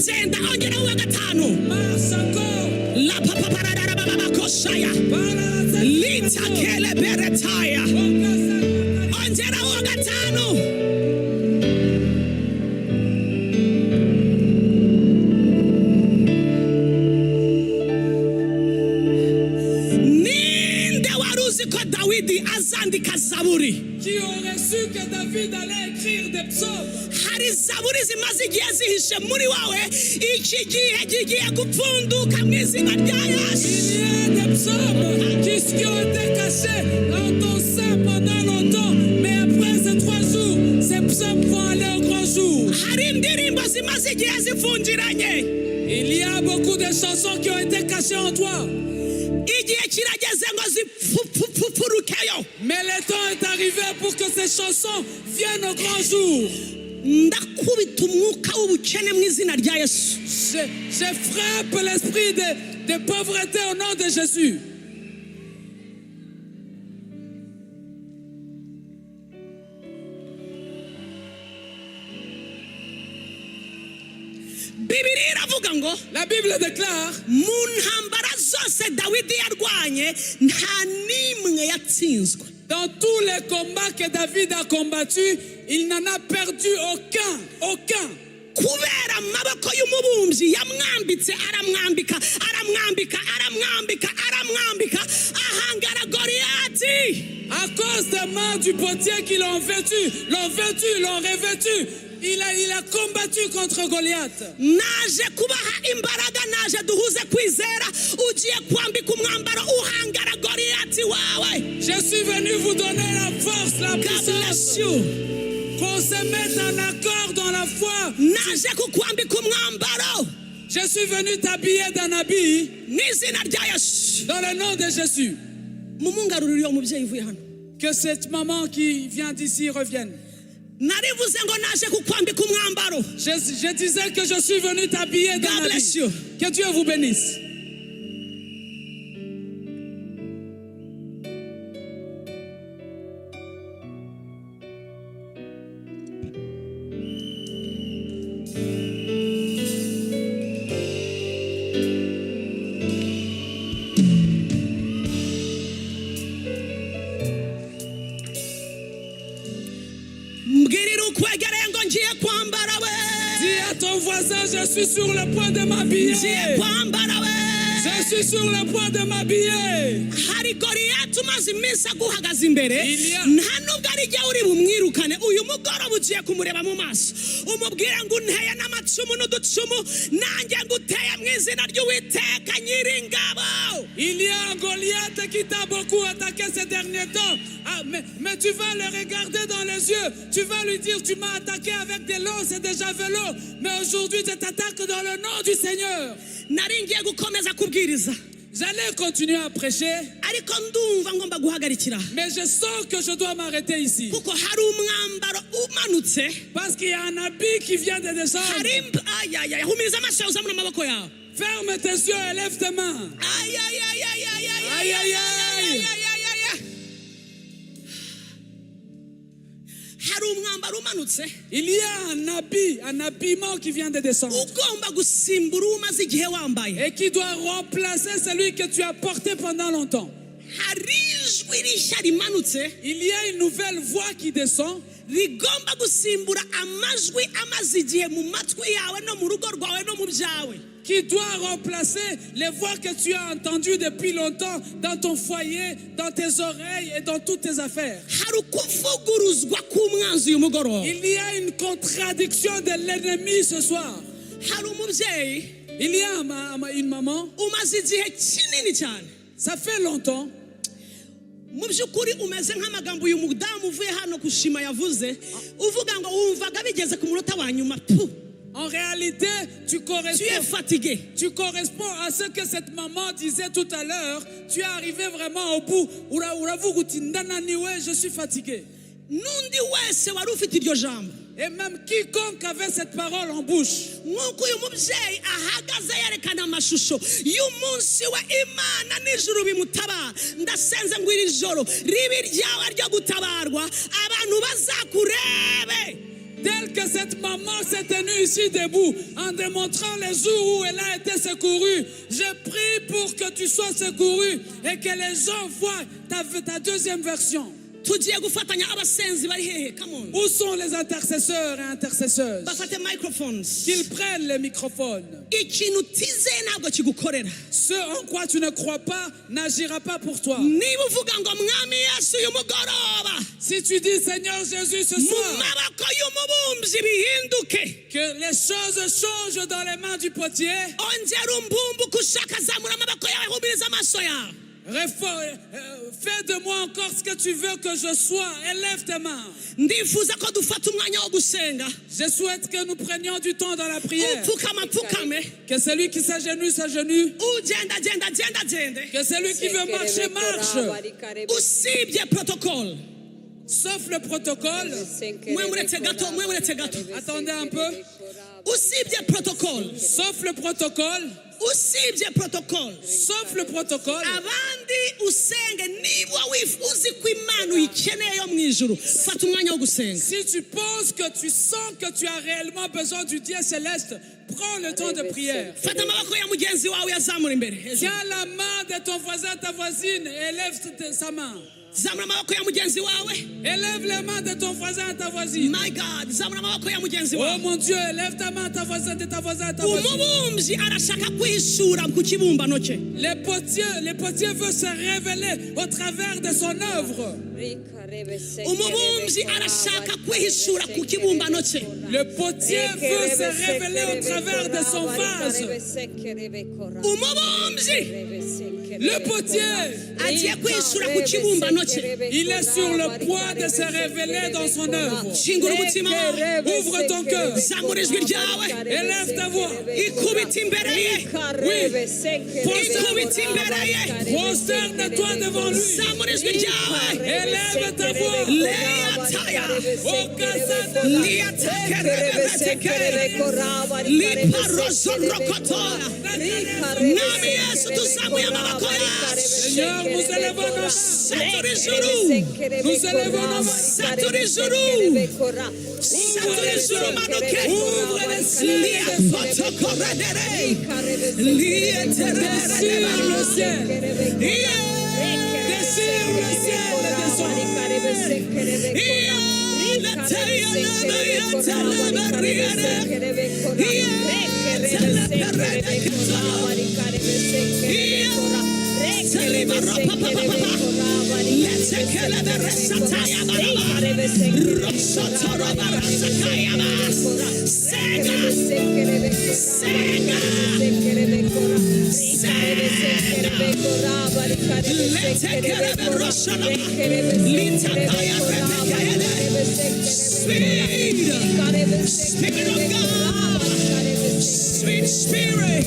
Genda ongera uwa gatanu. Marche encore. La papa paradara baba bakoshaya. Parle à la 7 Lita kele beretaya. Ongera uwa gatanu. Dawidi azandika zaburi. Qui aurait su que David allait écrire des psaumes? Hari zaburi zimaze igihe zihishe muri wawe iki gihe kigiye gupfunduka mu izina rya Yesu. Il y a des psaumes qui ont été cachés dans ton sein pendant longtemps, mais après ces 3 jours, ces psaumes vont aller au grand jour. Hari indirimbo zimaze igihe zifungiranye. Il y a beaucoup de chansons qui ont été cachées en toi. Igihe kirageze ngo zipfurukeyo. Mais le temps est arrivé pour que ces chansons viennent au grand jour. Ndakubita umwuka w'ubukene mu izina rya Yesu. Je frappe l'esprit de pauvreté au nom de Jésus. Bibiliya iravuga ngo La Bible déclare, mu ntambara zose Dawidi yarwanye nta n'imwe yatsinzwe. dans tous les combats que David a combattus, il n'en a perdu aucun. Kubera amaboko y'umubumbyi yamwambitse aramwambika ahangara Goliyati. À cause des mains du potier qui l'ont vêtu, l'ont revêtu, il a combattu contre Goliath. Naje kubaha imbaraga, naje duhuze kwizera, ugiye kwambika umwambaro uhangara Goliyati wawe. Je suis venu vous donner la force, la puissance. Qu'on se mette en accord dans la foi. Naje kukwambika umwambaro. Je suis venu t'habiller d'un habit N'izina rya Yesu. dans le nom de Jésus. Mumungarurire umubyeyi uvuye hano. Que cette maman qui vient d'ici revienne. Narivuze ngo naje kukwambika umwambaro. Je disais que je suis venu t'habiller d'un God bless habit. you. Que Dieu vous bénisse. voisin, je suis sur le point de ngiye m'habiller. kwambara we. Je suis sur le point de m'habiller. hari Goliyati umaze iminsi aguhagaze imbere, Iliya. nta nubwo ari jya uri bumwirukane. Uyu mugoroba ugiye kumureba mu maso, umubwira ngo unteye n'amacumu n'uducumu, nanjye nguteye mu izina ry'Uwiteka Nyiringabo. Il y a un Goliath qui t'a beaucoup attaqué ces derniers temps. Ah, mais tu vas le regarder dans les yeux. Tu vas lui dire, tu m'as attaqué avec des lances et des javelots. Mais aujourd'hui, je t'attaque dans le nom du Seigneur. Nari ngiye gukomeza kubwiriza, J'allais continuer à prêcher, ariko ndumva ngomba guhagarikira, mais je sens que je dois m'arrêter ici. kuko hari umwambaro umanutse. Parce qu'il y a un habit qui vient de descendre. hari ayaya humiriza amaso uzamura amaboko yawe. Ferme tes yeux et lève tes mains. Aïe, aïe, aïe. hari umwambaro umanutse Il y a un habillement qui vient de descendre. ugomba gusimbura uwo umaze igihe wambaye. Et qui doit remplacer celui que tu as porté pendant longtemps. hari ijwi rishya rimanutse Il y a une nouvelle voix qui descend, rigomba gusimbura amajwi amaze igihe mu matwi yawe no mu rugo rwawe no mu byawe. qui doit remplacer les voix que tu as entendues depuis longtemps dans ton foyer, dans tes oreilles et dans toutes tes affaires. hari ukuvuguruzwa k'umwanzi uyu mugoroba. Il y a une contradiction de l'ennemi ce soir. hari umubyeyi Il y a une maman, umaze igihe kinini cyane, ça fait longtemps. mu by'ukuri umeze nk'amagambo uyu mudamu uvuye hano kushima yavuze, uvuga ngo wumvaga bigeze ku munota wa nyuma. En réalité, tu es fatigué. corresponds à ce que cette maman disait tout à l'heure. Tu es arrivé vraiment au bout. Je suis fatigué. n'undi wese wari ufite iryo jambo, Et même quiconque avait cette parole en bouche, nk'uko uyu mubyeyi ahagaze yerekana amashusho y'umunsi wa Imana n'ijuru bimutabara, ndasenze ngo iri joro ribe iryawe ryo gutabarwa, abantu bazakurebe. tel que cette maman s'est tenue ici debout en démontrant les jours où elle a été secourue, je prie pour que tu sois secouru et que les gens voient ta deuxième version. tugiye gufatanya abasenzi bari hehe? Come on. Où sont les intercesseurs et intercesseuses? bafate microphones. Qu'ils prennent les microphones. ikintu utizeye ntabwo kigukorera. Ce en quoi tu ne crois pas n'agira pas pour toi. niba uvuga ngo mwami Yesu uyu mugoroba, Si tu dis Seigneur Jésus ce mu soir, maboko y'umubumbyi bihinduke. que les choses changent dans les mains du potier, ongera umbumbuke ushaka, zamura amaboko yawe, humiriza amaso yawe. fais de moi encore ce que tu veux que je sois. Élève tes mains. ndifuza ko dufata umwanya wo gusenga. Je souhaite que nous prenions du temps dans la prière. upfukama pfukame, Que celui qui s'agenouille, s'agenouille. ugenda genda genda gende. Que celui qui veut marcher, marche. usibye protocol. Sauf le protocole. mwe muretse gato, mwe muretse gato. Attendez un peu. usibye protocol, Sauf le protocole. usibye protocol. Sauf le protocole. abandi usenge, niba wifuza ko Imana uyikeneye yo mu ijuru, fata umwanya wo gusenga. Si tu penses que tu sens que tu as réellement besoin du Dieu céleste, prends le temps de prière. fata amaboko ya mugenzi wawe yazamura imbere. Tiens la main de ton voisin, ta voisine, et élève sa main. zamura amaboko ya mugenzi wawe. Élève les mains de ton voisin et ta voisine. My God, zamura amaboko ya mugenzi Oh wawe. mon Dieu, élève ta main, ta voisine et ta voisine et ta voisine. umubumbyi arashaka kwihishura ku kibumbano cye. Les potiers veulent se révéler au travers de son œuvre. umubumbyi arashaka kwihishura ku kibumbano cye. Le potier veut se révéler au travers de son vase. umubumbyi Le potier, agiye kwihishura ku kibumbano cye. il est sur le point de se révéler dans son œuvre. shingura umutima wawe, Ouvre ton cœur, zamura ijwi ryawe, élève ta voix. ikubita imbere ye, ikubita imbere ye, Prosterne-toi devant lui. zamura ijwi ryawe. Élève ta voix. leyataya Au Kassada. liyatekerebetekere liparozorokotora. mwami Yesu, tuzamuye amaboko yacu. Seigneur, nous élevons nos satura ijuru, Nous élevons nos mains. satura ijuru, satura ijuru manuke. Ouvre les cieux. liyafotokoredere, Désire le ciel. Désire le ciel et descend. Spirit of God, sweet Spirit,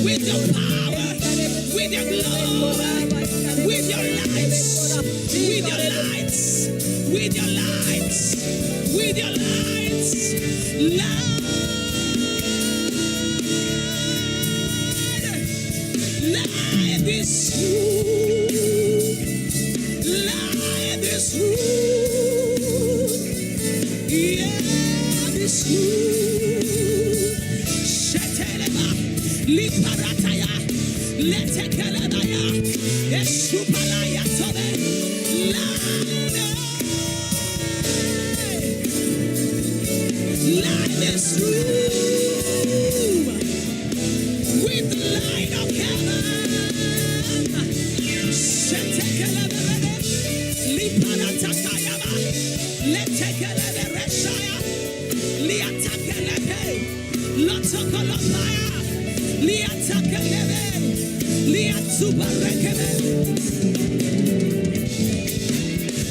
with your power, with your glory, with your lights, with your lights, with your lights, with your lights, light this room, light this room, yeah, this room. Sheteleba, liparataya, letekelebaya, esupalaya tobe, light this room with the light of heaven. Shetekelebere, liparatakayaba, letekelebere, liatakelebe, lotokolopaya, liatakelebe, liatubarekebe.